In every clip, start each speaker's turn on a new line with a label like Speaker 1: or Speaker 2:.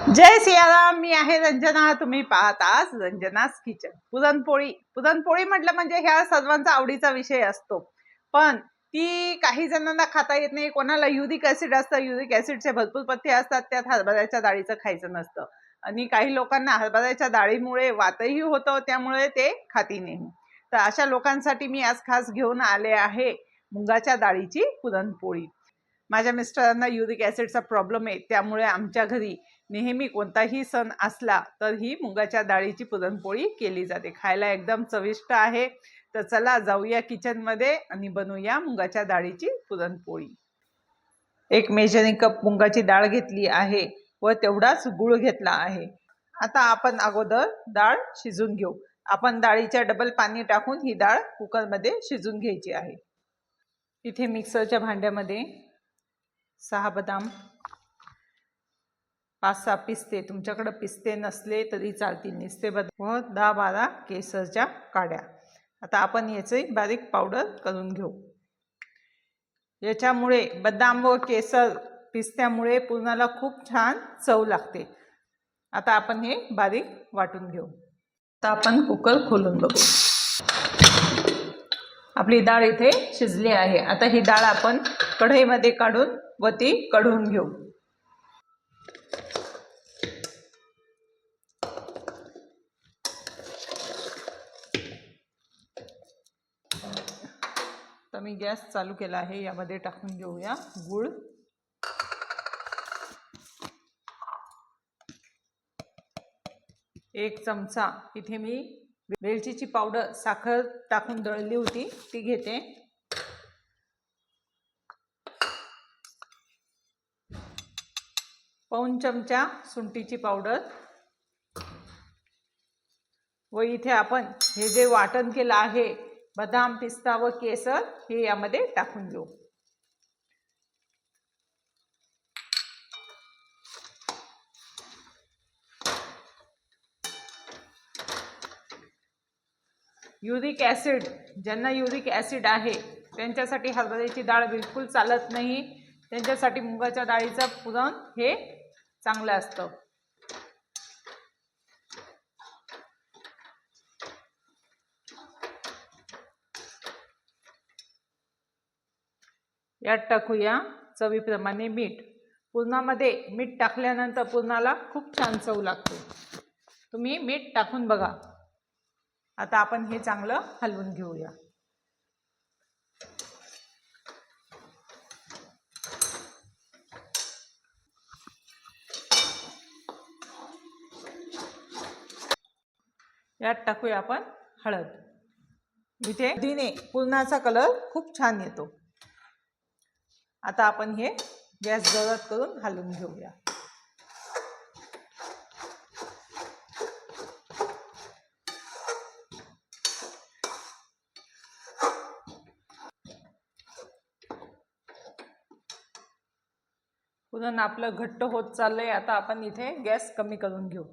Speaker 1: जय सियाराम. मी आहे रंजना. तुम्ही पाहताच रंजनास किचन. पुरणपोळी म्हटलं म्हणजे ह्या सर्वांचा आवडीचा विषय असतो, पण ती काही जणांना खाता येत नाही. कोणाला युरिक ऍसिड असतं, युरिक ऍसिडचे भरपूर पथ्य असतात, त्यात हरभऱ्याच्या डाळीचं खायचं नसतं. आणि काही लोकांना हरभऱ्याच्या डाळीमुळे वातही होतं, त्यामुळे ते खाती नाही. तर अशा लोकांसाठी मी आज खास घेऊन आले आहे मुगाच्या डाळीची पुरणपोळी. माझ्या मिस्टरांना युरिक ऍसिडचा प्रॉब्लेम आहे, त्यामुळे आमच्या घरी नेहमी कोणताही सण असला तर ही मुगाच्या डाळीची पुरणपोळी केली जाते. खायला एकदम चविष्ट आहे. तर चला जाऊया किचन मध्ये आणि बनवूया मुगाच्या डाळीची पुरणपोळी. एक मेजरिंग कप मुगाची डाळ घेतली आहे व तेवढाच गुळ घेतला आहे. आता आपण अगोदर डाळ शिजून घेऊ. आपण डाळीच्या डबल पाणी टाकून ही डाळ कुकरमध्ये शिजून घ्यायची आहे. इथे मिक्सरच्या भांड्यामध्ये 6 बदाम, 5-6 पिस्ते, तुमच्याकडे पिस्ते नसले तरी चालतील, निस्ते बदाम व 10-12 केसरच्या काड्या. आता आपण याचे बारीक पावडर करून घेऊ. याच्यामुळे बदाम व केसर पिस्त्यामुळे पुरणाला खूप छान चव लागते. आता आपण हे बारीक वाटून घेऊ. आता आपण कुकर खोलून बघू. आपली डाळ इथे शिजली आहे. आता ही डाळ आपण कढईमध्ये काढून व ती कढवून घेऊ. तर मी गॅस चालू केला आहे. यामध्ये टाकून घेऊया गूळ, एक चमचा इथे मी वेलचीची पावडर साखर टाकून दळली होती ती घेते. पाऊण चमचा सुंठीची पावडर व इथे आपण हे जे वाटण केलं आहे बदाम, पिस्ता व केसर हे यामध्ये टाकून घेऊ. ज्यांना युरिक ऍसिड आहे त्यांच्यासाठी हरभऱ्याची डाळ बिलकुल चालत नाही. त्यांच्यासाठी मुगाच्या डाळीचं पुरण हे चांगलं असतं. यात टाकूया चवीप्रमाणे मीठ. पुरणामध्ये मीठ टाकल्यानंतर पुरणाला खूप छान चव लागते. तुम्ही मीठ टाकून बघा. आता आपण हे चांगलं हलवून घेऊया. यात टाकूया आपण हळद. इथे हळदीने पुरणाचा कलर खूप छान येतो. आता आपण हे गॅस जोरात करून हलवून घेऊया. पुरण आपलं घट्ट होत चाललंय. आता आपण इथे गॅस कमी करून घेऊ.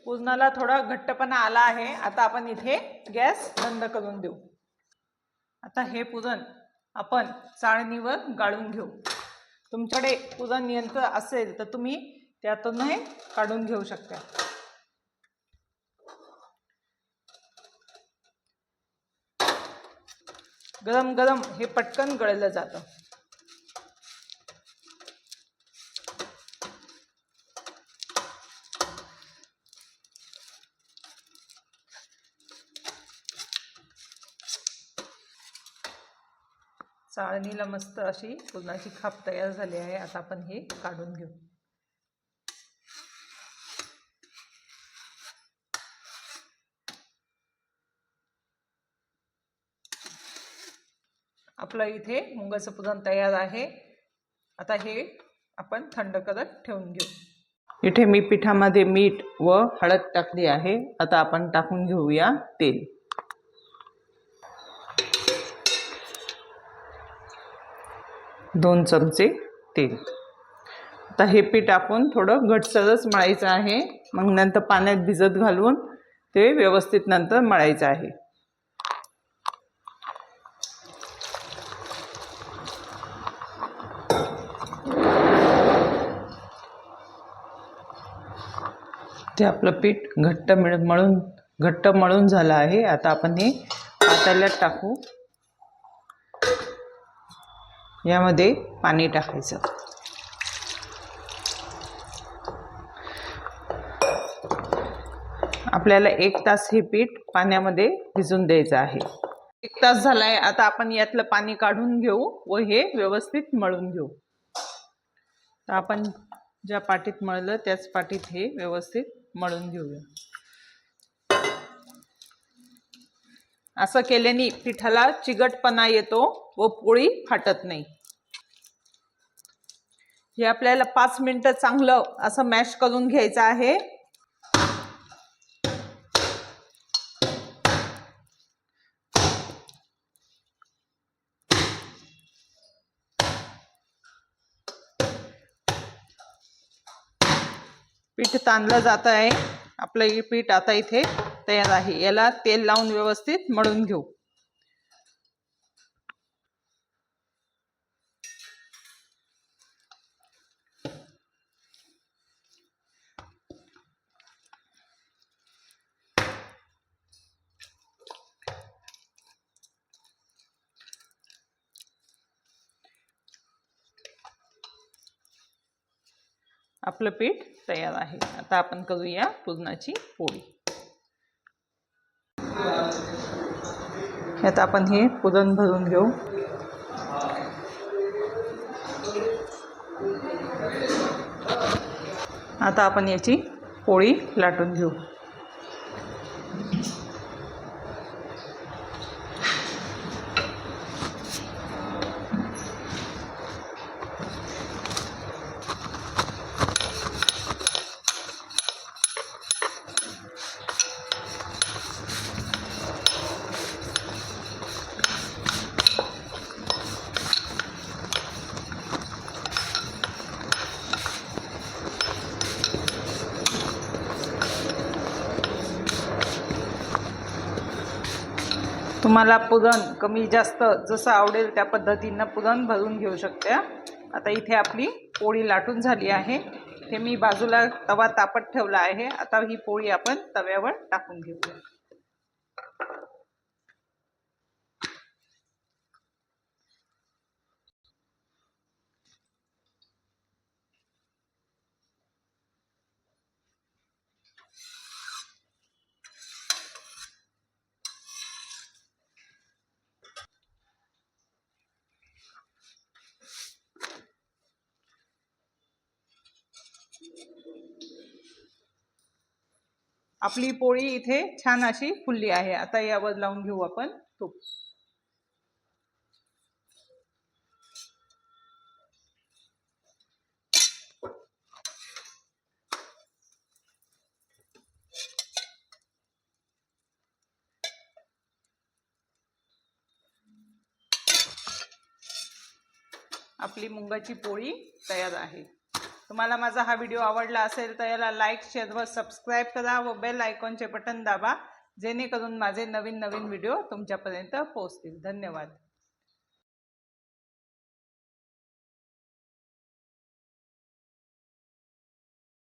Speaker 1: पुरणाला थोडा घट्टपणा आला आहे. आता आपण इथे गॅस बंद करून देऊ. आता हे पुरण आपण चाळणीवर गाळून घेऊ. तुमच्याकडे पुरण यंत्र असेल तर तुम्ही त्यातून हे काढून घेऊ शकता. गरम गरम हे पटकन गळलं जातं. चाळणीला मस्त अशी पुरणाची खाप तयार झाली आहे. आता आपण हे काढून घेऊ. आपलं इथे मुगाचं पुरण तयार आहे. आता हे आपण थंड करत ठेवून घेऊ. इथे मी पिठामध्ये मीठ व हळद टाकली आहे. आता आपण टाकून घेऊया तेल. 2 चमचे तेल. आता हे पीठ आपण थोडं घटसरच मळायचं आहे, मग नंतर पाण्यात भिजत घालून ते व्यवस्थित नंतर मळायचं आहे. ते आपलं पीठ घट्ट मळून झालं आहे. आता आपण हे पातेल्यात टाकू. यामध्ये पाणी टाकायचं. आपल्याला 1 तास हे पीठ पाण्यामध्ये भिजून द्यायचं आहे. 1 तास झालाय. आता आपण यातलं पाणी काढून घेऊ व हे व्यवस्थित मळून घेऊ. तर आपण ज्या पाटीत मळलं त्याच पाटीत हे व्यवस्थित मळून घेऊया. असं केल्याने पिठाला चिकटपणा येतो व पोळी फाटत नाही. हे आपल्याला 5 मिनिटं चांगलं असं मॅश करून घ्यायचं आहे. पीठ ताणलं जात आहे. आपलं हे पीठ आता इथे तयार आहे. याला तेल लावून व्यवस्थित मळून घेऊ. आपलं पीठ तयार आहे. आता आपण करूया पुरणाची पोळी. आता आपण हे पुरण भरून घेऊ. आता आपण याची पोळी लाटून घेऊ. तुम्हाला पुरण कमी जास्त जसं आवडेल त्या पद्धतीनं पुरण भरून घेऊ शकता. आता इथे आपली पोळी लाटून झाली आहे. हे मी बाजूला तवा तापत ठेवला आहे. आता ही पोळी आपण तव्यावर टाकून घेऊया. आपली पोळी इथे छान अशी फुलली आहे. आता यावर लावून घेऊ आपण तूप. आपली मुंगाची पोळी तयार आहे. तुम्हाला माझा हा व्हिडिओ आवडला असेल तर याला लाईक, शेअर व सबस्क्राईब करा व बेल आयकॉनचे बटन दाबा, जेणेकरून माझे नवीन व्हिडिओ तुमच्यापर्यंत पोहोचतील. धन्यवाद.